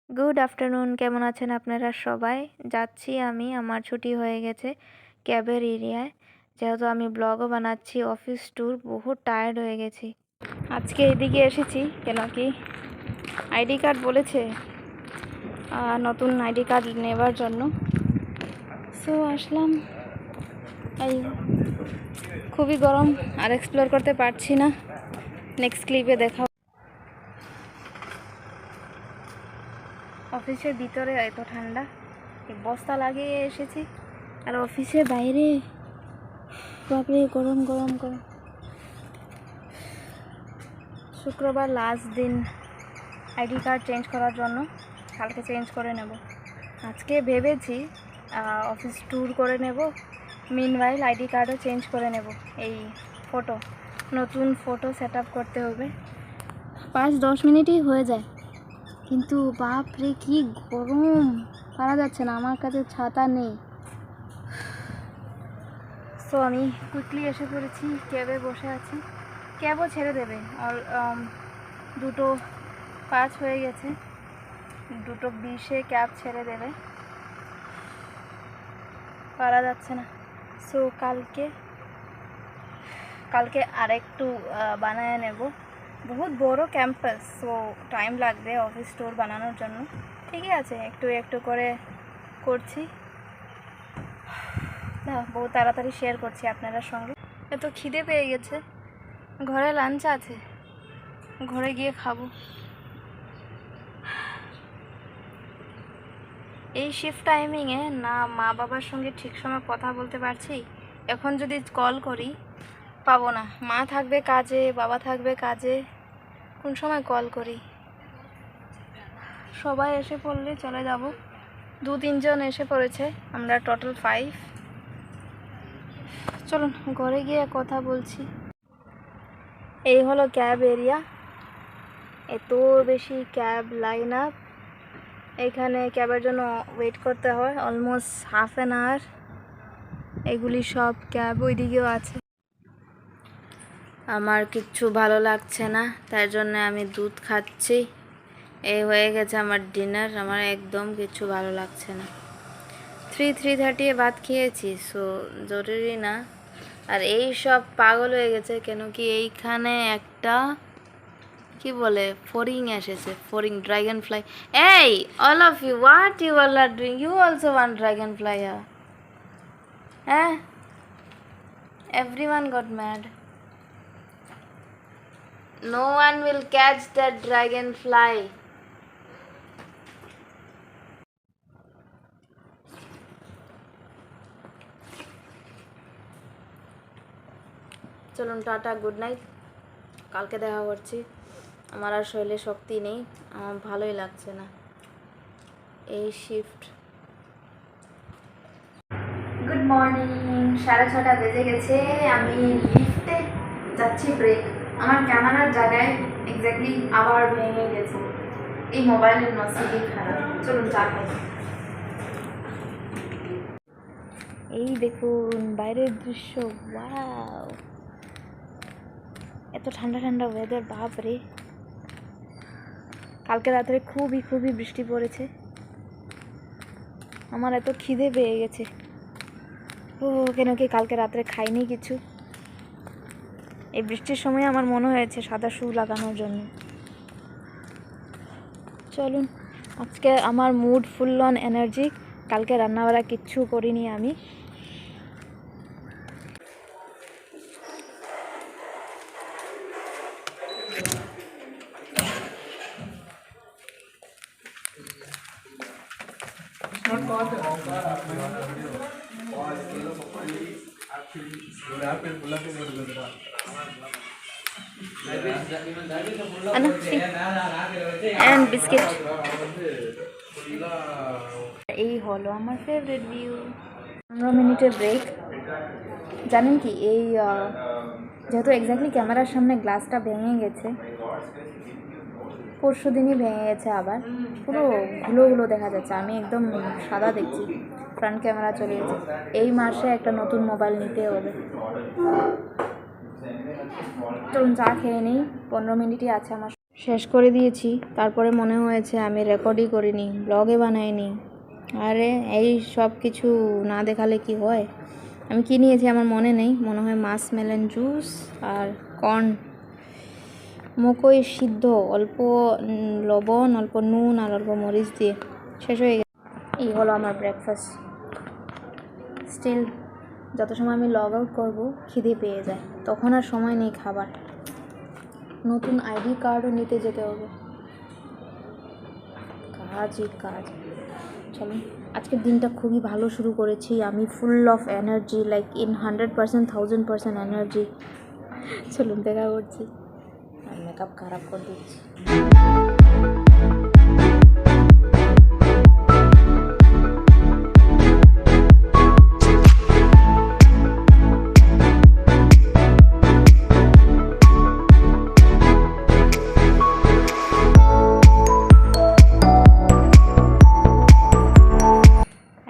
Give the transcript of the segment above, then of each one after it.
Good afternoon, কেমন আছেন আপনারা সবাই? যাচ্ছি আমি, আমার ছুটি হয়ে গেছে ক্যাবের এরিয়ায়। যেহেতু আমি ব্লগও বানাচ্ছি, অফিস ট্যুর, বহুত টায়ার্ড হয়ে গেছি। আজকে এদিকে এসেছি কেন কি আইডি কার্ড বলেছে, নতুন আইডি কার্ড নেবার জন্য। সো আসলাম। এই খুবই গরম, আর এক্সপ্লোর করতে পারছি না। নেক্সট ক্লিপে দেখা। অফিসের ভিতরে এত ঠান্ডা, এই বস্তা লাগিয়ে এসেছি, আর অফিসের বাইরে বাপরে গরম গরম গরম। শুক্রবার লাস্ট দিন আইডি কার্ড চেঞ্জ করার জন্য, কালকে চেঞ্জ করে নেব। আজকে ভেবেছি অফিস ট্যুর করে নেব, মিনওয়াইল আইডি কার্ডও চেঞ্জ করে নেব। এই নতুন ফটো সেট আপ করতে হবে, 5-10 মিনিটই হয়ে যায়, কিন্তু বাপরে কি গরম, পারা যাচ্ছে না। আমার কাছে ছাতা নেই। সো আমি কুইকলি এসে পড়েছি, ক্যাবে বসে আছি। ক্যাবও ছেড়ে দেবে, 2:05 হয়ে গেছে, 2:20-এ ক্যাব ছেড়ে দেবে, পারা যাচ্ছে না। সো কালকে আরেকটু বানায় নেব। বহুত বড় ক্যাম্পাস, সো টাইম লাগবে অফিস ট্যুর বানানোর জন্য। ঠিকই আছে, একটু একটু করে করছি। না, বহুত তাড়াতাড়ি শেয়ার করছি আপনাদের সঙ্গে। এত খিদে পেয়ে গেছে, ঘরে লাঞ্চ আছে, ঘরে গিয়ে খাবো। এই শিফট টাইমিংয়ে না মা বাবার সঙ্গে ঠিক সময় কথা বলতে পারছি। এখন যদি কল করি পাবো না, মা থাকবে কাজে, বাবা থাকবে কাজে, কোন সময় কল করি? সবাই এসে পড়লে চলে যাব। 2-3 জন এসে পড়েছে, আমরা টোটাল 5। চলুন ঘরে গিয়ে কথা বলছি। এই হলো ক্যাব এরিয়া, এত বেশি ক্যাব লাইন আপ। এখানে ক্যাবের জন্য ওয়েট করতে হয় অলমোস্ট হাফ অ্যান আওয়ার। এগুলি সব ক্যাব, ওইদিকেও আছে। আমার কিচ্ছু ভালো লাগছে না, তার জন্য আমি দুধ খাচ্ছি। এই হয়ে গেছে আমার ডিনার, আমার একদম কিচ্ছু ভালো লাগছে না। 3:30 ভাত খেয়েছি, সো জরুরি না। আর এই সব পাগল হয়ে গেছে কেন কি এইখানে একটা কি বলে ফরিং এসেছে, ফরিং, ড্রাগন ফ্লাই। এই all of you, what you all are doing? You also want dragonfly? হ্যাঁ, everyone got mad. No one will catch that dragonfly. চলুন টাটা, গুড নাইট, কালকে দেখা করছি। আমার আর শরীরে শক্তি নেই, আমার ভালোই লাগছে না এই শিফট। গুড মর্নিং, 6:30 বেজে গেছে। আমি লিফটে যাচ্ছি, ব্রেক। আমার ক্যামেরার জায়গায় এক্স্যাক্টলি আবার ভেঙে গেছে। এই মোবাইলের নসিবই খারাপ। চলুন চা খাই। এই দেখুন বাইরের দৃশ্য, ওয়াও, এত ঠান্ডা ঠান্ডা ওয়েদার, বাপরে। কালকে রাত্রে খুবই খুবই বৃষ্টি পড়েছে। আমার এত খিদে পেয়ে গেছে, ও কেন কি কালকে রাত্রে খাইনি কিছু। এই বৃষ্টির সময় আমার মনে হয়েছে সাদা শু লাগানোর জন্য। চলুন, আজকে আমার মুড ফুল অন এনার্জি। কালকে রান্নাবাড়া কিচ্ছু করিনি আমি। and biscuit. এই হলো আমার ফেভারিট ভিউ। 15 মিনিটের ব্রেক। জানেন কি, এই যেহেতু এক্স্যাক্টলি ক্যামেরার সামনে গ্লাসটা ভেঙে গেছে, পরশু দিনই ভেঙে গেছে, আবার পুরো ধুলোগুলো দেখা যাচ্ছে। আমি একদম সাদা দেখছি, ফ্রন্ট ক্যামেরা চলে গেছে। এই মাসে একটা নতুন মোবাইল নিতে হবে। চলুন চা খেয়ে নিই, 15 মিনিটই আছে আমার। শেষ করে দিয়েছি, তারপরে মনে হয়েছে আমি রেকর্ডই করিনি, ব্লগে বানাইনি। আরে এই সব কিছু না দেখালে কি হয়। আমি কি নিয়েছি আমার মনে নেই, মনে হয় মাস্কমেলন জুস আর কর্ন, মকই সিদ্ধ, অল্প লবণ, অল্প নুন আর অল্প মরিচ দিয়ে শেষ হয়ে গেছে। এই হলো আমার ব্রেকফাস্ট। স্টিল যত সময় আমি লগ আউট করবো খিদে পেয়ে যায়, তখন আর সময় নেই খাবার। নতুন আইডি কার্ডও নিতে যেতে হবে, কাজই কাজ। চলুন, আজকের দিনটা খুবই ভালো শুরু করেছি আমি, full of energy, like in 100%, 1000% energy. চলুন দেখা করছি, আর মেকআপ খারাপ করে দিচ্ছি।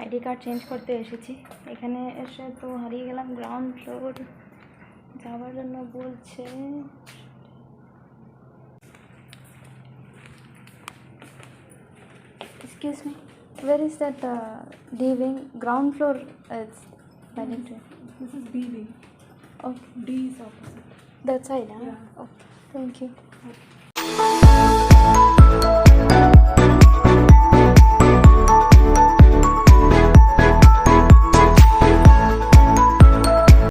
আইডি কার্ড চেঞ্জ করতে এসেছি, এখানে এসে তো হারিয়ে গেলাম। গ্রাউন্ড ফ্লোর যাওয়ার জন্য বলছে। Excuse me, where is that D wing? Ground floor is heading to. This is B wing. Okay, D is opposite. that side, huh? Yeah. Okay, thank you. Okay.